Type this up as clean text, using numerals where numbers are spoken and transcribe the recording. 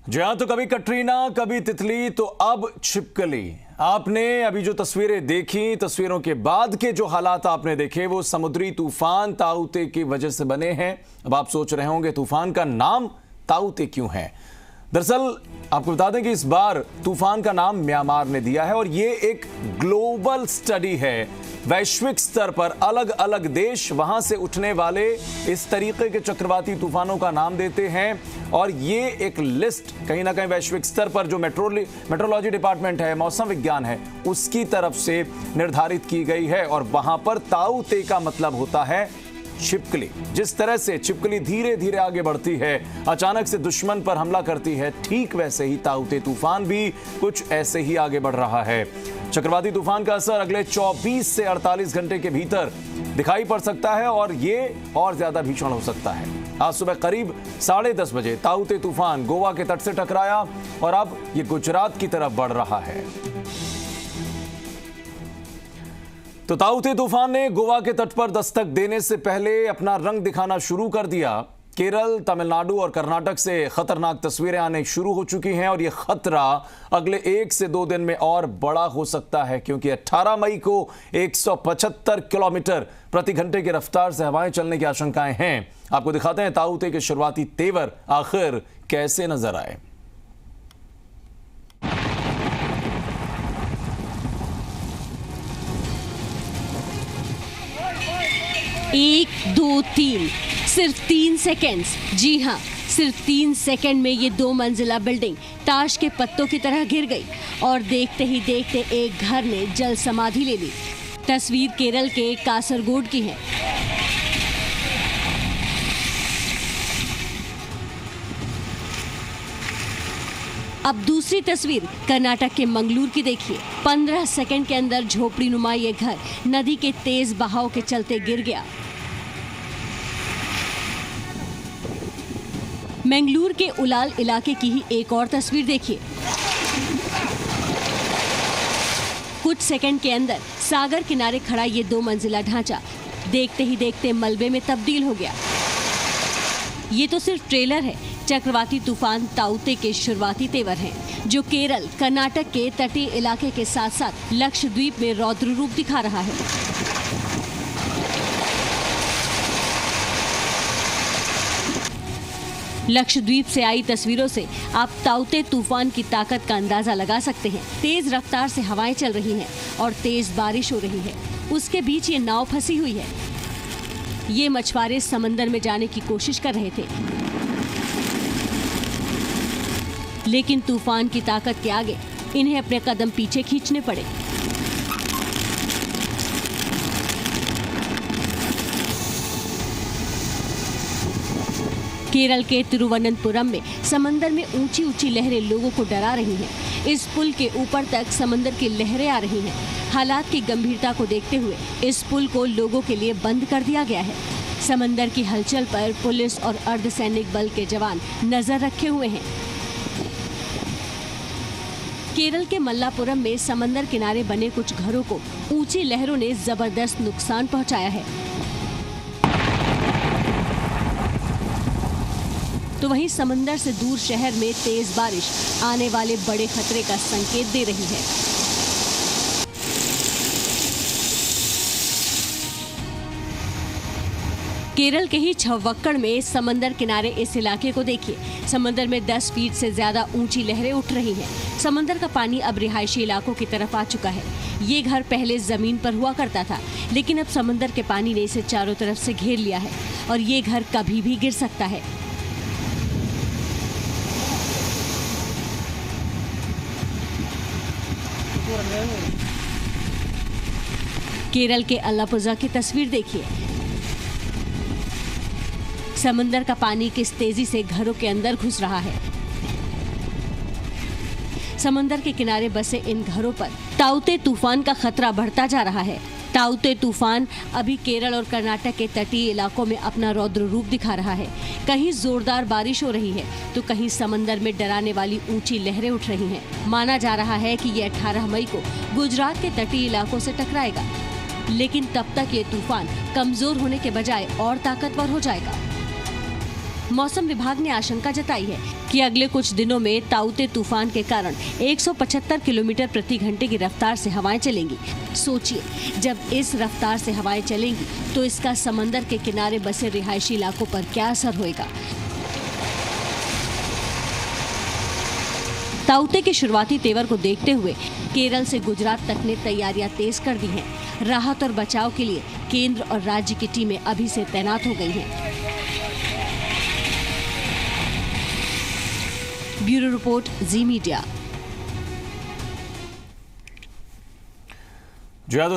जी हाँ, तो कभी कटरीना, कभी तितली, तो अब छिपकली। आपने अभी जो तस्वीरें देखी, तस्वीरों के बाद के जो हालात आपने देखे, वो समुद्री तूफान ताउते की वजह से बने हैं। अब आप सोच रहे होंगे तूफान का नाम ताउते क्यों है। दरअसल आपको बता दें कि इस बार तूफान का नाम म्यांमार ने दिया है और ये एक ग्लोबल स्टडी है। वैश्विक स्तर पर अलग अलग देश वहां से उठने वाले इस तरीके के चक्रवाती तूफानों का नाम देते हैं और ये एक लिस्ट कहीं ना कहीं वैश्विक स्तर पर जो मेट्रोलॉजी डिपार्टमेंट है, मौसम विज्ञान है, उसकी तरफ से निर्धारित की गई है। और वहां पर ताउते का मतलब होता है छिपकली। जिस तरह से छिपकली धीरे धीरे आगे बढ़ती है, अचानक से दुश्मन पर हमला करती है, ठीक वैसे ही ताउते तूफान भी कुछ ऐसे ही आगे बढ़ रहा है। चक्रवाती तूफान का असर अगले 24 से 48 घंटे के भीतर दिखाई पड़ सकता है और ये और ज्यादा भीषण हो सकता है। आज सुबह करीब 10:30 बजे ताउते तूफान गोवा के तट से टकराया और अब ये गुजरात की तरफ बढ़ रहा है। तो ताउते तूफान ने गोवा के तट पर दस्तक देने से पहले अपना रंग दिखाना शुरू कर दिया। केरल, तमिलनाडु और कर्नाटक से खतरनाक तस्वीरें आने शुरू हो चुकी हैं और यह खतरा अगले 1 से 2 दिन में और बड़ा हो सकता है, क्योंकि 18 मई को 175 किलोमीटर प्रति घंटे की रफ्तार से हवाएं चलने की आशंकाएं हैं। आपको दिखाते हैं ताउते के शुरुआती तेवर आखिर कैसे नजर आए। 1, 2, 3, सिर्फ 3 सेकेंड्स। जी हाँ, सिर्फ 3 सेकेंड में ये 2 मंजिला बिल्डिंग ताश के पत्तों की तरह गिर गई और देखते ही देखते एक घर ने जल समाधि ले ली। तस्वीर केरल के कासरगोड की है। अब दूसरी तस्वीर कर्नाटक के मंगलूर की देखिए। 15 सेकंड के अंदर झोपड़ी नुमा ये घर नदी के तेज बहाव के चलते गिर गया। मंगलूर के उलाल इलाके की ही एक और तस्वीर देखिए। कुछ सेकंड के अंदर सागर किनारे खड़ा ये 2 मंजिला ढांचा देखते ही देखते मलबे में तब्दील हो गया। ये तो सिर्फ ट्रेलर है। चक्रवाती तूफान ताउते के शुरुआती तेवर हैं, जो केरल, कर्नाटक के तटीय इलाके के साथ साथ लक्षद्वीप में रौद्र रूप दिखा रहा है। लक्षद्वीप से आई तस्वीरों से आप ताउते तूफान की ताकत का अंदाजा लगा सकते हैं। तेज रफ्तार से हवाएं चल रही हैं और तेज बारिश हो रही है। उसके बीच ये नाव फंसी हुई है। ये मछुआरे समंदर में जाने की कोशिश कर रहे थे, लेकिन तूफान की ताकत के आगे इन्हें अपने कदम पीछे खींचने पड़े। केरल के तिरुवनंतपुरम में समंदर में ऊंची ऊंची लहरें लोगों को डरा रही हैं। इस पुल के ऊपर तक समंदर की लहरें आ रही हैं। हालात की गंभीरता को देखते हुए इस पुल को लोगों के लिए बंद कर दिया गया है। समंदर की हलचल पर पुलिस और अर्धसैनिक बल के जवान नजर रखे हुए हैं। केरल के मल्लापुरम में समंदर किनारे बने कुछ घरों को ऊंची लहरों ने जबरदस्त नुकसान पहुंचाया है। तो वहीं समंदर से दूर शहर में तेज बारिश आने वाले बड़े खतरे का संकेत दे रही है। केरल के ही छव्वक्कड़ में समंदर किनारे इस इलाके को देखिए। समंदर में 10 फीट से ज्यादा ऊंची लहरें उठ रही हैं। समंदर का पानी अब रिहायशी इलाकों की तरफ आ चुका है। ये घर पहले जमीन पर हुआ करता था, लेकिन अब समंदर के पानी ने इसे चारों तरफ से घेर लिया है और ये घर कभी भी गिर सकता है। केरल के अलापुझा की तस्वीर देखिए। समंदर का पानी किस तेजी से घरों के अंदर घुस रहा है। समंदर के किनारे बसे इन घरों पर ताउते तूफान का खतरा बढ़ता जा रहा है। ताउते तूफान अभी केरल और कर्नाटक के तटीय इलाकों में अपना रौद्र रूप दिखा रहा है। कहीं जोरदार बारिश हो रही है तो कहीं समंदर में डराने वाली ऊंची लहरें उठ रही हैं। माना जा रहा है कि ये 18 मई को गुजरात के तटीय इलाकों से टकराएगा, लेकिन तब तक ये तूफान कमजोर होने के बजाय और ताकतवर हो जाएगा। मौसम विभाग ने आशंका जताई है कि अगले कुछ दिनों में ताउते तूफान के कारण 175 किलोमीटर प्रति घंटे की रफ्तार से हवाएं चलेंगी। सोचिए, जब इस रफ्तार से हवाएं चलेंगी तो इसका समंदर के किनारे बसे रिहायशी इलाकों पर क्या असर होएगा। ताउते के शुरुआती तेवर को देखते हुए केरल से गुजरात तक ने तैयारियां तेज कर दी हैं। राहत और बचाव के लिए केंद्र और राज्य की टीमें अभी से तैनात हो गई हैं। ब्यूरो रिपोर्ट, जी मीडिया। जी हाँ, तो